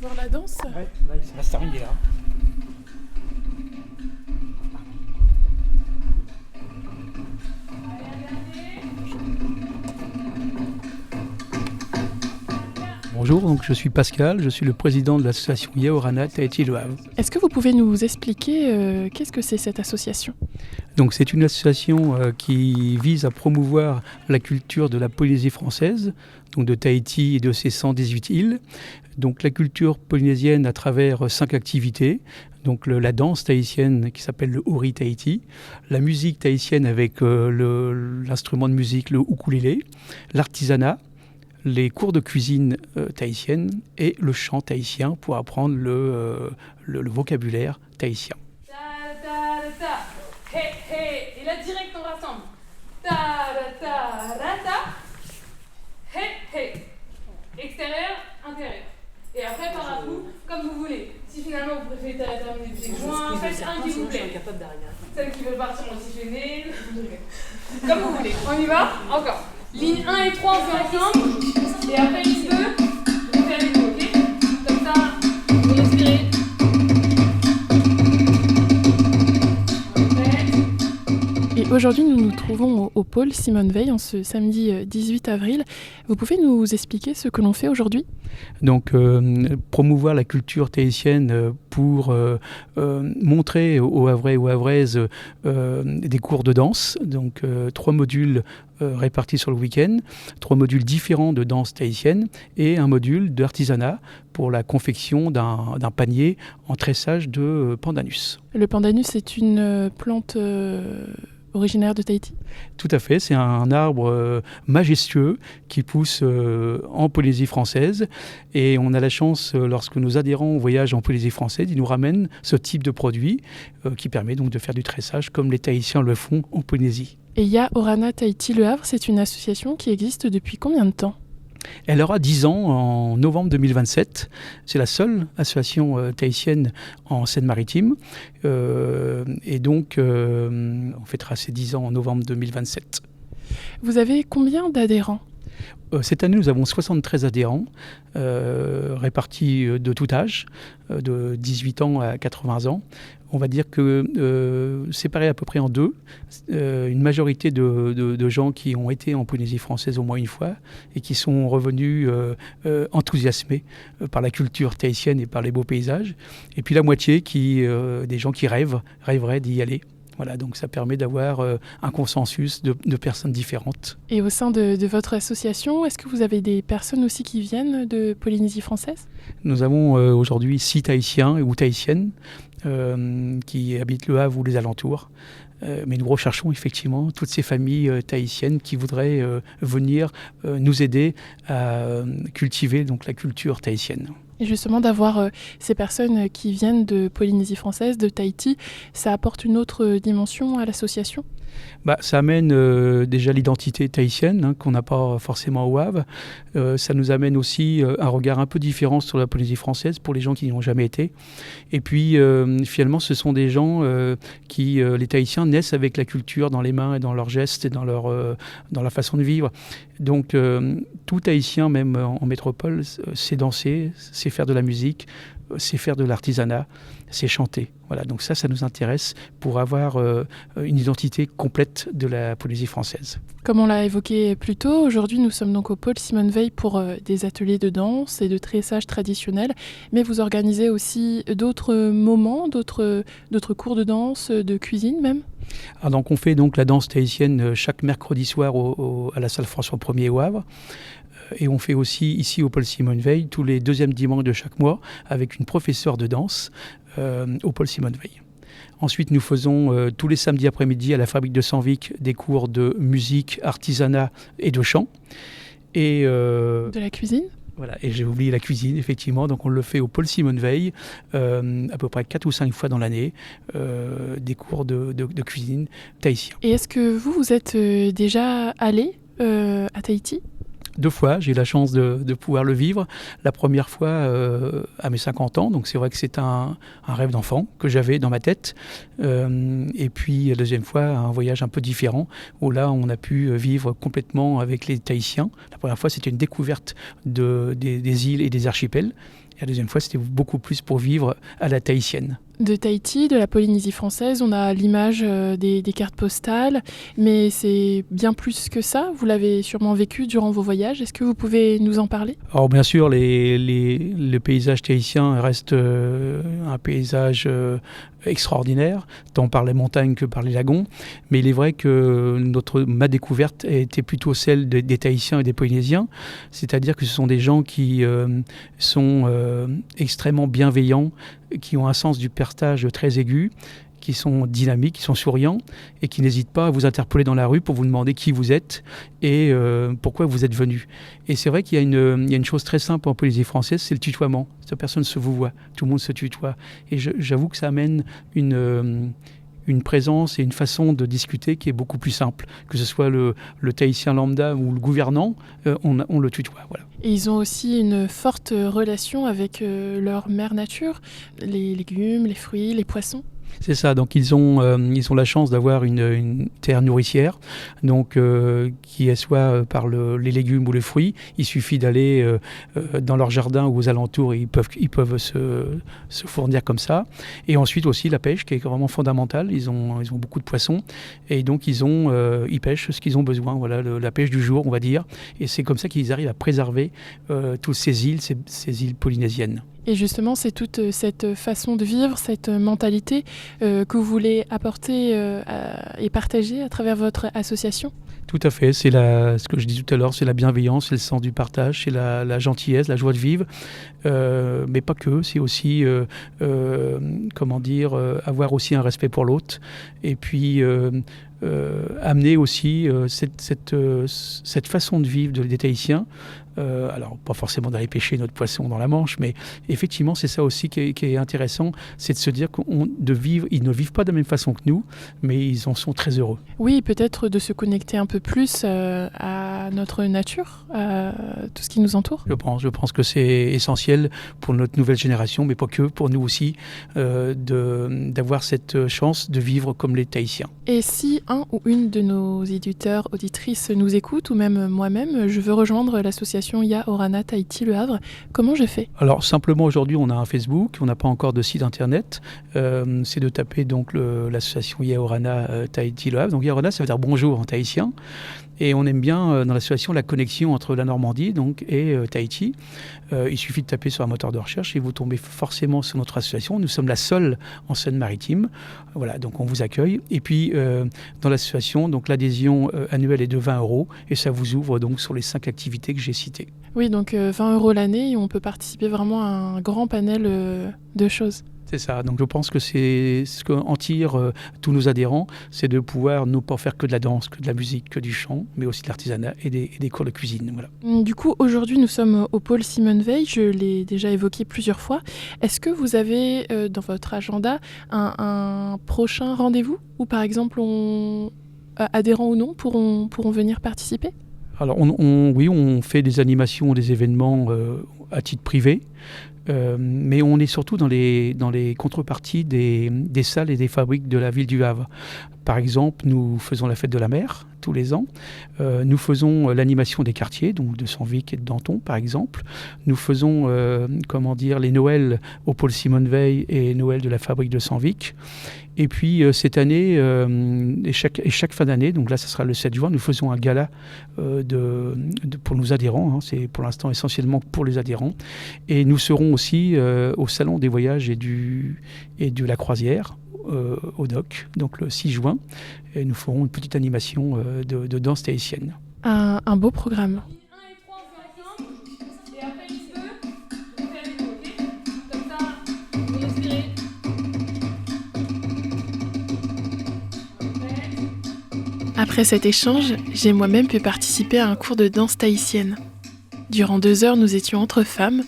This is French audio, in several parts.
voir la danse. Ouais, là, il va se terminer là. Bonjour, donc je suis Pascal, je suis le président de l'association Yaorana Tahiti Le Havre. Est-ce que vous pouvez nous expliquer qu'est-ce que c'est cette association ? Donc c'est une association qui vise à promouvoir la culture de la Polynésie française, donc de Tahiti et de ses 118 îles. Donc la culture polynésienne à travers 5 activités. Donc la danse tahitienne qui s'appelle le Ori Tahiti, la musique tahitienne avec l'instrument de musique, le ukulélé, l'artisanat, les cours de cuisine tahitienne et le chant tahitien pour apprendre le vocabulaire tahitien. Ta ta ta, hé hé, et là direct on rassemble. Ta ta ta ta, hé hé, extérieur, intérieur. Et après par à bout, comme vous voulez. Si finalement vous préférez terminer le pied joint, faites un qui vous plaît. Celles qui veulent partir ont sifflé. Comme vous voulez. On y va ? Encore. Ligne 1 et 3 on fait ensemble. Et après ligne 2, on fait avec vous, ok ? Comme ça, vous respirez. Et aujourd'hui, nous nous trouvons au pôle Simone Veil en ce samedi 18 avril. Vous pouvez nous expliquer ce que l'on fait aujourd'hui ? Donc promouvoir la culture tahitienne pour montrer aux Havrais et aux Havraises des cours de danse. Donc 3 modules répartis sur le week-end, 3 modules différents de danse tahitienne et un module d'artisanat pour la confection d'un panier en tressage de pandanus. Le pandanus est une plante originaire de Tahiti ? Tout à fait, c'est un arbre majestueux qui pousse en Polynésie française et on a la chance, lorsque nos adhérents voyagent en Polynésie française, ils nous ramènent ce type de produit qui permet donc de faire du tressage comme les Tahitiens le font en Polynésie. Et Yaorana Tahiti Le Havre, c'est une association qui existe depuis combien de temps ? Elle aura 10 ans en novembre 2027. C'est la seule association tahitienne en Seine-Maritime. Et donc, on fêtera ses 10 ans en novembre 2027. Vous avez combien d'adhérents ? Cette année, nous avons 73 adhérents, répartis de tout âge, de 18 ans à 80 ans. On va dire que séparés à peu près en deux, une majorité de gens qui ont été en Polynésie française au moins une fois et qui sont revenus enthousiasmés par la culture tahitienne et par les beaux paysages. Et puis la moitié des gens qui rêveraient d'y aller. Voilà, donc ça permet d'avoir un consensus de personnes différentes. Et au sein de votre association, est-ce que vous avez des personnes aussi qui viennent de Polynésie française ? Nous avons aujourd'hui 6 Tahitiens ou Tahitiennes qui habitent Le Havre ou les alentours. Mais nous recherchons effectivement toutes ces familles tahitiennes qui voudraient venir nous aider à cultiver donc, la culture tahitienne. Et justement, d'avoir ces personnes qui viennent de Polynésie française, de Tahiti, ça apporte une autre dimension à l'association ? Ça amène déjà l'identité tahitienne qu'on n'a pas forcément au Havre. Ça nous amène aussi un regard un peu différent sur la Polynésie française pour les gens qui n'y ont jamais été. Et puis finalement, ce sont des gens les Tahitiens naissent avec la culture dans les mains et dans leurs gestes et dans la façon de vivre. Donc tout Tahitien, même en métropole, sait danser, sait faire de la musique, sait faire de l'artisanat, c'est chanter. Voilà, donc ça nous intéresse pour avoir une identité complète de la Polynésie française. Comme on l'a évoqué plus tôt, aujourd'hui nous sommes donc au pôle Simone Veil pour des ateliers de danse et de tressage traditionnel, mais vous organisez aussi d'autres moments, d'autres cours de danse, de cuisine même ? Alors donc on fait donc la danse tahitienne chaque mercredi soir à la salle François Ier au Havre. Et on fait aussi ici au pôle Simone Veil tous les 2e dimanches de chaque mois avec une professeure de danse au pôle Simone Veil. Ensuite, nous faisons tous les samedis après-midi à la fabrique de Sanvic des cours de musique, artisanat et de chant. Et, de la cuisine ? Voilà, et j'ai oublié la cuisine, effectivement. Donc on le fait au pôle Simone Veil, à peu près 4 ou 5 fois dans l'année, des cours de cuisine tahitien. Et est-ce que vous êtes déjà allé à Tahiti ? 2 fois, j'ai eu la chance de pouvoir le vivre. La première fois à mes 50 ans, donc c'est vrai que c'est un rêve d'enfant que j'avais dans ma tête. Et puis la deuxième fois, un voyage un peu différent, où là on a pu vivre complètement avec les Tahitiens. La première fois, c'était une découverte des îles et des archipels. Et la deuxième fois, c'était beaucoup plus pour vivre à la tahitienne. De Tahiti, de la Polynésie française, on a l'image des cartes postales, mais c'est bien plus que ça. Vous l'avez sûrement vécu durant vos voyages. Est-ce que vous pouvez nous en parler ? Alors bien sûr, le paysage tahitien reste un paysage extraordinaire, tant par les montagnes que par les lagons. Mais il est vrai que ma découverte a été plutôt celle des Tahitiens et des Polynésiens. C'est-à-dire que ce sont des gens qui sont extrêmement bienveillants, qui ont un sens du partage très aigu, qui sont dynamiques, qui sont souriants et qui n'hésitent pas à vous interpeller dans la rue pour vous demander qui vous êtes et pourquoi vous êtes venu. Et c'est vrai qu'il y a une chose très simple en Polynésie française, c'est le tutoiement. Personne ne se vous voit, tout le monde se tutoie. Et j'avoue que ça amène une présence et une façon de discuter qui est beaucoup plus simple. Que ce soit le Tahitien lambda ou le gouvernant, on le tutoie. Voilà. Et ils ont aussi une forte relation avec leur mère nature, les légumes, les fruits, les poissons. C'est ça, donc ils ont la chance d'avoir une terre nourricière, donc qui est soit par les légumes ou les fruits. Il suffit d'aller dans leur jardin ou aux alentours et ils peuvent se fournir comme ça. Et ensuite aussi la pêche qui est vraiment fondamentale. Ils ont beaucoup de poissons et donc ils pêchent ce qu'ils ont besoin. Voilà, la pêche du jour, on va dire. Et c'est comme ça qu'ils arrivent à préserver toutes ces îles polynésiennes. Et justement, c'est toute cette façon de vivre, cette mentalité que vous voulez apporter et partager à travers votre association ? Tout à fait, c'est ce que je disais tout à l'heure, c'est la bienveillance, c'est le sens du partage, c'est la gentillesse, la joie de vivre, mais pas que, c'est aussi, avoir aussi un respect pour l'autre, et puis amener aussi cette façon de vivre des Tahitiens. Alors, pas forcément d'aller pêcher notre poisson dans la Manche, mais effectivement, c'est ça aussi qui est intéressant, c'est de se dire ils ne vivent pas de la même façon que nous, mais ils en sont très heureux. Oui, peut-être de se connecter un peu plus à notre nature, à tout ce qui nous entoure. Je pense que c'est essentiel pour notre nouvelle génération, mais pas que, pour nous aussi, d'avoir cette chance de vivre comme les Tahitiens. Et si un ou une de nos éditeurs, auditrices nous écoute, ou même moi-même, je veux rejoindre l'association Ya Orana Tahiti Le Havre, comment je fais ? Alors simplement aujourd'hui on a un Facebook, on n'a pas encore de site internet, c'est de taper donc l'association Ya Orana Tahiti Le Havre. Donc Ya Orana ça veut dire bonjour en tahitien. Et on aime bien dans l'association la connexion entre la Normandie donc, et Tahiti. Il suffit de taper sur un moteur de recherche et vous tombez forcément sur notre association. Nous sommes la seule en Seine-Maritime. Voilà, donc on vous accueille. Et puis dans l'association, donc l'adhésion annuelle est de 20 € et ça vous ouvre donc sur les 5 activités que j'ai citées. Oui, donc 20 € l'année et on peut participer vraiment à un grand panel de choses. C'est ça, donc je pense que c'est ce qu'en tirent tous nos adhérents, c'est de pouvoir ne pas faire que de la danse, que de la musique, que du chant, mais aussi de l'artisanat et des cours de cuisine. Voilà. Du coup, aujourd'hui, nous sommes au pôle Simone Veil, je l'ai déjà évoqué plusieurs fois. Est-ce que vous avez dans votre agenda un prochain rendez-vous où, par exemple, adhérents ou non pourront venir participer ? Alors, oui, on fait des animations, des événements à titre privé. Mais on est surtout dans les contreparties des salles et des fabriques de la ville du Havre. Par exemple, nous faisons la fête de la mer tous les ans. Nous faisons l'animation des quartiers, donc de Sanvic et de Danton, par exemple. Nous faisons, les Noëls au pôle Simone Veil et Noël de la fabrique de Sanvic. Et puis cette année, et chaque fin d'année, donc là, ça sera le 7 juin, nous faisons un gala pour nos adhérents. C'est pour l'instant essentiellement pour les adhérents. Et nous serons aussi au Salon des voyages et de la croisière, au DOC, donc le 6 juin. Et nous ferons une petite animation de danse tahitienne. Un beau programme. 1 et 3, on fait ensemble. Et après, il se peut, on fait avec vous, ok ? Comme ça, vous respirez. Après cet échange, j'ai moi-même pu participer à un cours de danse tahitienne. Durant 2 heures, nous étions entre femmes,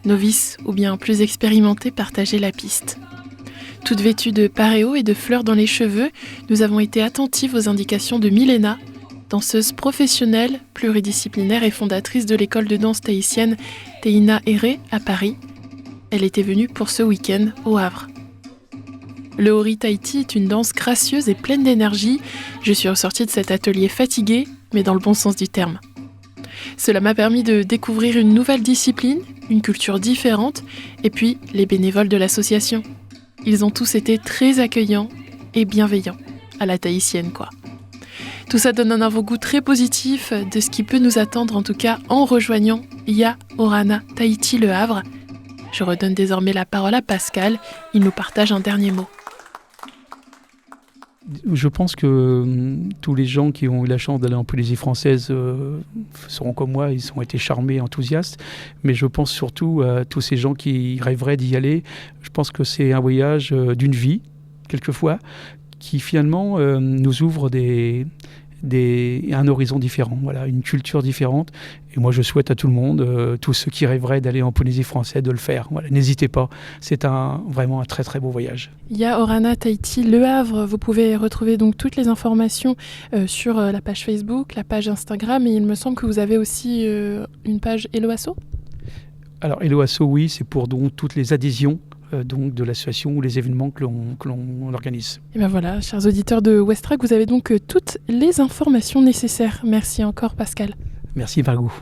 novices ou bien plus expérimentées partageaient la piste. Toutes vêtues de paréo et de fleurs dans les cheveux, nous avons été attentives aux indications de Milena, danseuse professionnelle, pluridisciplinaire et fondatrice de l'école de danse tahitienne Teina Ere à Paris. Elle était venue pour ce week-end au Havre. Le Ori Tahiti est une danse gracieuse et pleine d'énergie. Je suis ressortie de cet atelier fatiguée, mais dans le bon sens du terme. Cela m'a permis de découvrir une nouvelle discipline, une culture différente, et puis les bénévoles de l'association. Ils ont tous été très accueillants et bienveillants, à la tahitienne quoi. Tout ça donne un avant-goût très positif de ce qui peut nous attendre, en tout cas en rejoignant Ya Orana Tahiti Le Havre. Je redonne désormais la parole à Pascal, il nous partage un dernier mot. Je pense que tous les gens qui ont eu la chance d'aller en Polynésie française seront comme moi, ils ont été charmés, enthousiastes. Mais je pense surtout à tous ces gens qui rêveraient d'y aller. Je pense que c'est un voyage d'une vie, quelquefois, qui finalement nous ouvre un horizon différent, voilà, une culture différente. Et moi, je souhaite à tout le monde, tous ceux qui rêveraient d'aller en Polynésie française, de le faire. Voilà, n'hésitez pas, c'est vraiment un très très beau voyage. Ya Orana Tahiti Le Havre, vous pouvez retrouver donc toutes les informations sur la page Facebook, la page Instagram, et il me semble que vous avez aussi une page Hello Asso. Alors Hello Asso, oui, c'est pour donc toutes les adhésions donc de l'association ou les événements que l'on organise. Et bien voilà, chers auditeurs de Westrack, vous avez donc toutes les informations nécessaires. Merci encore Pascal. Merci Margot.